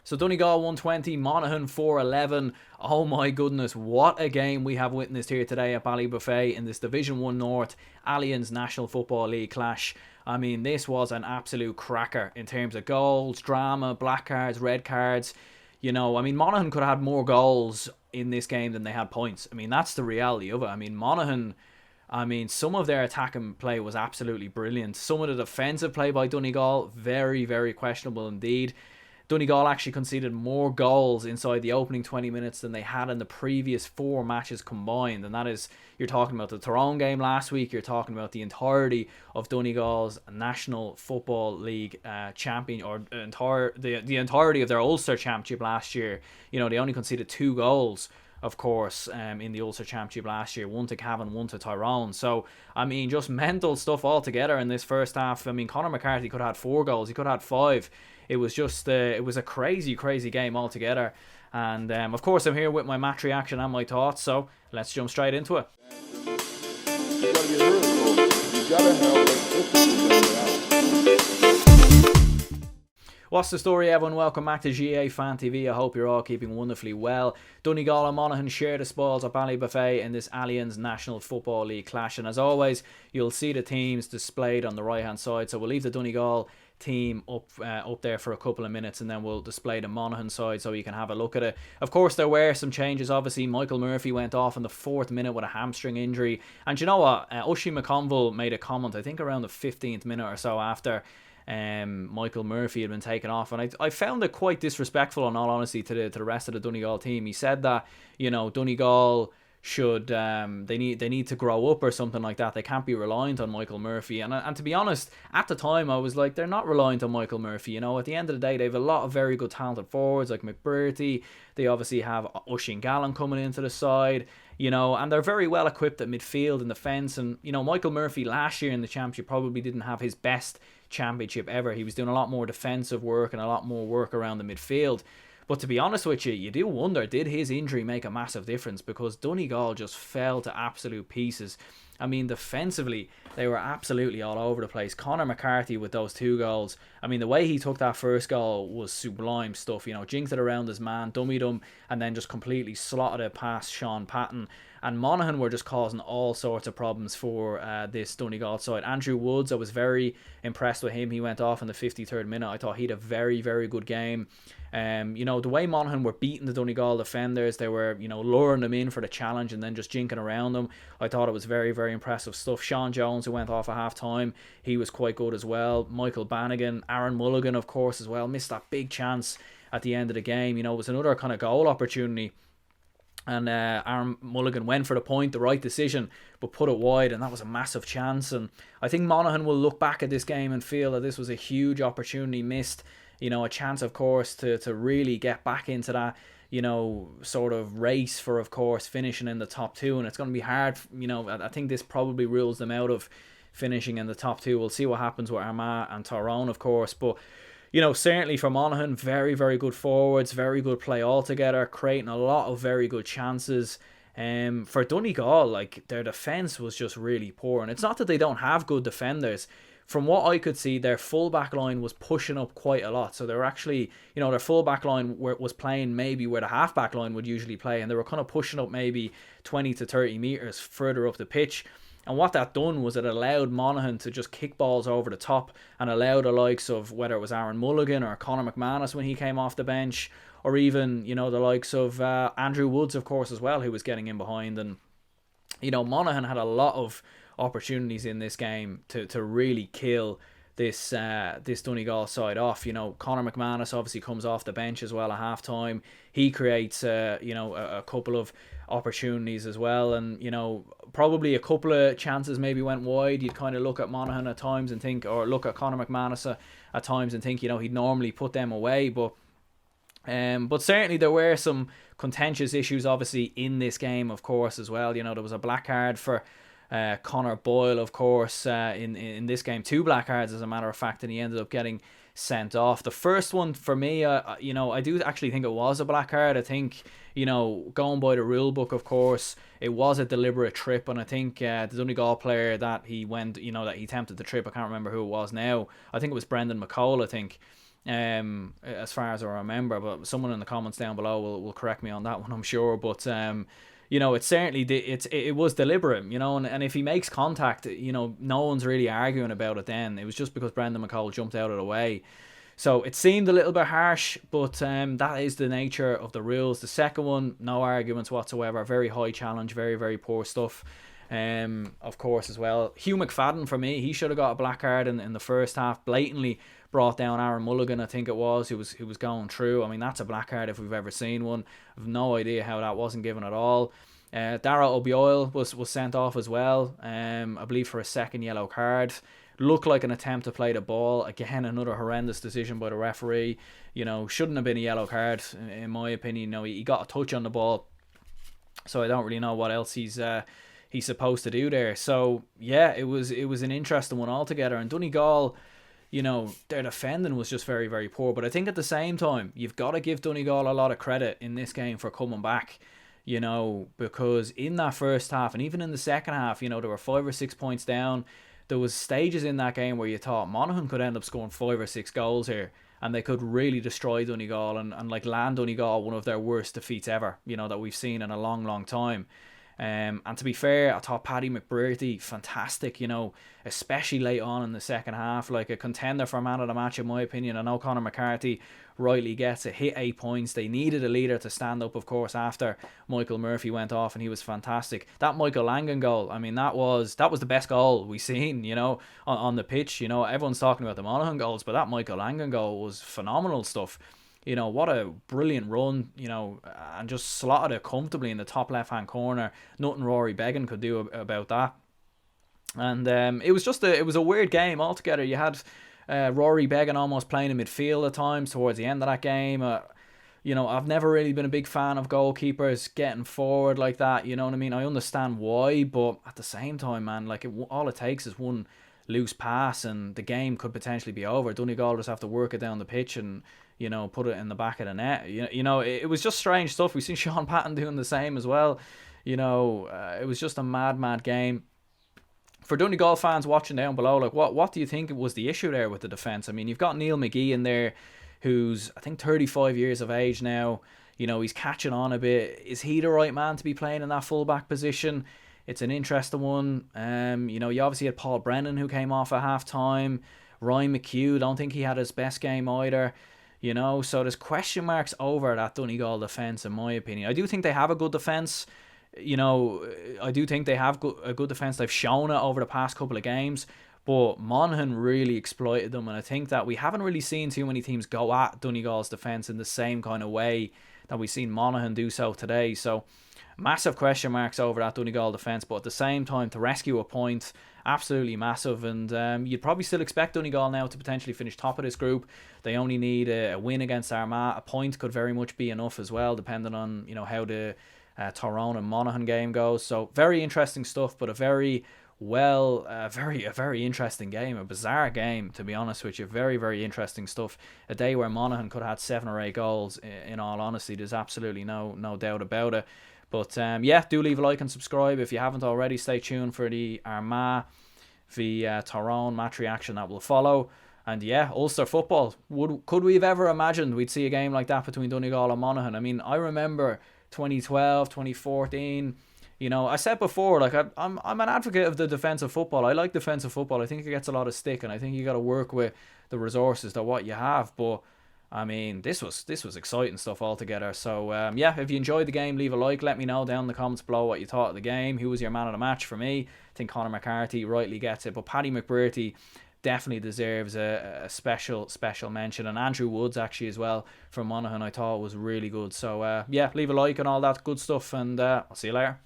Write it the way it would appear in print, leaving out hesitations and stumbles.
So Donegal 120, Monaghan 411. Oh my goodness, what a game we have witnessed here today at Ballybofey in this Division 1 North Allianz National Football League clash. I mean, this was an absolute cracker in terms of goals, drama, black cards, red cards. I mean, Monaghan could have had more goals in this game than they had points. I mean, that's the reality of it. I mean, Monaghan, some of their attacking play was absolutely brilliant. Some of the defensive play by Donegal, very, very questionable indeed. Donegal actually conceded more goals inside the opening 20 minutes than they had in the previous 4 matches combined. And that is, you're talking about the Tyrone game last week, you're talking about the entirety of Donegal's National Football League champion, or the entirety of their Ulster Championship last year. They only conceded 2 goals, of course, in the Ulster Championship last year. One to Cavan, one to Tyrone. So, just mental stuff altogether in this first half. Conor McCarthy could have had 4 goals. He could have had 5. It was just, it was a crazy, crazy game altogether. And, of course, I'm here with my match reaction and my thoughts. So, let's jump straight into it. You gotta be really You gotta know What's the story, everyone? Welcome back to GA Fan TV. I hope you're all keeping wonderfully well. Donegal and Monaghan share the spoils at Ballybofey in this Allianz National Football League clash. And as always, you'll see the teams displayed on the right-hand side. So we'll leave the Donegal team up there for a couple of minutes, and then we'll display the Monaghan side so you can have a look at it. Of course, there were some changes. Obviously, Michael Murphy went off in the 4th minute with a hamstring injury. And you know what? Ushie McConville made a comment, I think around the 15th minute or so after Michael Murphy had been taken off, and I found it quite disrespectful, in all honesty, to the rest of the Donegal team. He said that Donegal should they need to grow up or something like that. They can't be reliant on Michael Murphy, and to be honest, at the time I was like, they're not reliant on Michael Murphy. At the end of the day, they have a lot of very good talented forwards like McCarthy. They obviously have Oisin Gallen coming into the side, and they're very well equipped at midfield and defence. And Michael Murphy last year in the championship probably didn't have his best championship ever. He was doing a lot more defensive work and a lot more work around the midfield. But to be honest with you, you do wonder, did his injury make a massive difference? Because Donegal just fell to absolute pieces. Defensively, they were absolutely all over the place. Conor McCarthy with those 2 goals. The way he took that first goal was sublime stuff. Jinked it around his man, dummied him, and then just completely slotted it past Sean Patton. And Monaghan were just causing all sorts of problems for this Donegal side. Andrew Woods, I was very impressed with him. He went off in the 53rd minute. I thought he had a very, very good game. The way Monaghan were beating the Donegal defenders, they were, luring them in for the challenge and then just jinking around them. I thought it was very, very impressive stuff. Sean Jones, who went off at half time, he was quite good as well. Michael Bannigan, Aaron Mulligan, of course, as well, missed that big chance at the end of the game. It was another kind of goal opportunity. And Aaron Mulligan went for the point, the right decision, but put it wide, and that was a massive chance. And I think Monaghan will look back at this game and feel that this was a huge opportunity missed. A chance, of course, to really get back into that, sort of race for, of course, finishing in the top 2. And it's going to be hard. I think this probably rules them out of finishing in the top 2. We'll see what happens with Armagh and Tyrone, of course. But certainly for Monaghan, very, very good forwards, very good play altogether, creating a lot of very good chances. For Donegal, their defence was just really poor. And it's not that they don't have good defenders. From what I could see, their full back line was pushing up quite a lot. So they were actually, their full back line was playing maybe where the half back line would usually play. And they were kind of pushing up maybe 20 to 30 metres further up the pitch. And what that done was it allowed Monaghan to just kick balls over the top and allow the likes of, whether it was Aaron Mulligan or Conor McManus when he came off the bench, or even, the likes of Andrew Woods, of course, as well, who was getting in behind. And, Monaghan had a lot of opportunities in this game to really kill this Donegal side off. Conor McManus obviously comes off the bench as well at half time. He creates a couple of opportunities as well, and probably a couple of chances maybe went wide. You'd kind of look at Monaghan at times and think, or look at Conor McManus at times and think, he'd normally put them away, but certainly there were some contentious issues obviously in this game, of course, as well. There was a black card for Connor Boyle, of course, in this game. 2 black cards, as a matter of fact, and he ended up getting sent off. The first one, for me, I do actually think it was a black card. I think, going by the rule book, of course, it was a deliberate trip, and I think the Donegal player that he went, that he attempted the trip, I can't remember who it was now. I think it was Brendan McCall, I think. as far as I remember, but someone in the comments down below will correct me on that one, I'm sure. But it certainly it was deliberate, and if he makes contact, no one's really arguing about it. Then it was just because Brendan McCall jumped out of the way. So it seemed a little bit harsh, but that is the nature of the rules. The second one, no arguments whatsoever. Very high challenge, very, very poor stuff. Of course, as well. Hugh McFadden, for me, he should have got a black card in the first half. Blatantly brought down Aaron Mulligan, I think it was, who was going through. I mean, that's a black card if we've ever seen one. I've no idea how that wasn't given at all. Dara O'Boyle was sent off as well, I believe for a second yellow card. Looked like an attempt to play the ball. Again, another horrendous decision by the referee. Shouldn't have been a yellow card, in my opinion. He got a touch on the ball, so I don't really know what else he's supposed to do there. So yeah, it was an interesting one altogether. And Donegal, their defending was just very, very poor. But I think at the same time, you've got to give Donegal a lot of credit in this game for coming back. Because in that first half and even in the second half, there were 5 or 6 points down. There was stages in that game where you thought Monaghan could end up scoring 5 or 6 goals here, and they could really destroy Donegal and land Donegal one of their worst defeats ever, that we've seen in a long, long time. And to be fair, I thought Paddy McCarthy, fantastic, especially late on in the second half, like a contender for man of the match in my opinion. I know Conor McCarthy rightly gets it, hit 8 points. They needed a leader to stand up, of course, after Michael Murphy went off, and he was fantastic. That Michael Langan goal, I mean, that was the best goal we've seen, on the pitch. Everyone's talking about the Monaghan goals, but that Michael Langan goal was phenomenal stuff. What a brilliant run, and just slotted it comfortably in the top left-hand corner. Nothing Rory Beggan could do about that. And it was a weird game altogether. You had Rory Beggan almost playing in midfield at times towards the end of that game. I've never really been a big fan of goalkeepers getting forward like that. You know what I mean? I understand why, but at the same time, man, all it takes is one loose pass and the game could potentially be over. Donegal just have to work it down the pitch and put it in the back of the net. It was just strange stuff. We've seen Sean Patton doing the same as well. It was just a mad game. For Donegal fans watching down below, what do you think was the issue there with the defence? I mean, you've got Neil McGee in there, who's I think 35 years of age now. He's catching on a bit. Is he the right man to be playing in that fullback position? It's an interesting one. You obviously had Paul Brennan, who came off at half time. Ryan McHugh, don't think he had his best game either. So there's question marks over that Donegal defence, in my opinion. I do think they have a good defence. I do think they have a good defence. They've shown it over the past couple of games. But Monaghan really exploited them. And I think that we haven't really seen too many teams go at Donegal's defence in the same kind of way that we've seen Monaghan do so today. So massive question marks over that Donegal defence. But at the same time, to rescue a point, absolutely massive. And you'd probably still expect Donegal now to potentially finish top of this group. They only need a win against Armagh. A point could very much be enough as well, depending on how the Tyrone and Monaghan game goes. So very interesting stuff, but a very interesting game, a bizarre game, to be honest with you. Very, very interesting stuff. A day where Monaghan could have had 7 or 8 goals, in all honesty. There's absolutely no doubt about it. But do leave a like and subscribe if you haven't already. Stay tuned for the Armagh v Tyrone match reaction that will follow. And Ulster football. Could we have ever imagined we'd see a game like that between Donegal and Monaghan? I mean, I remember 2012, 2014. I said before, I'm an advocate of the defensive football. I like defensive football. I think it gets a lot of stick, and I think you got to work with the resources that what you have. But I mean, this was exciting stuff altogether. So if you enjoyed the game, leave a like. Let me know down in the comments below what you thought of the game. Who was your man of the match? For me, I think Conor McCarthy rightly gets it, but Paddy McCarthy definitely deserves a special mention. And Andrew Woods actually as well from Monaghan, I thought was really good. So leave a like and all that good stuff, and I'll see you later.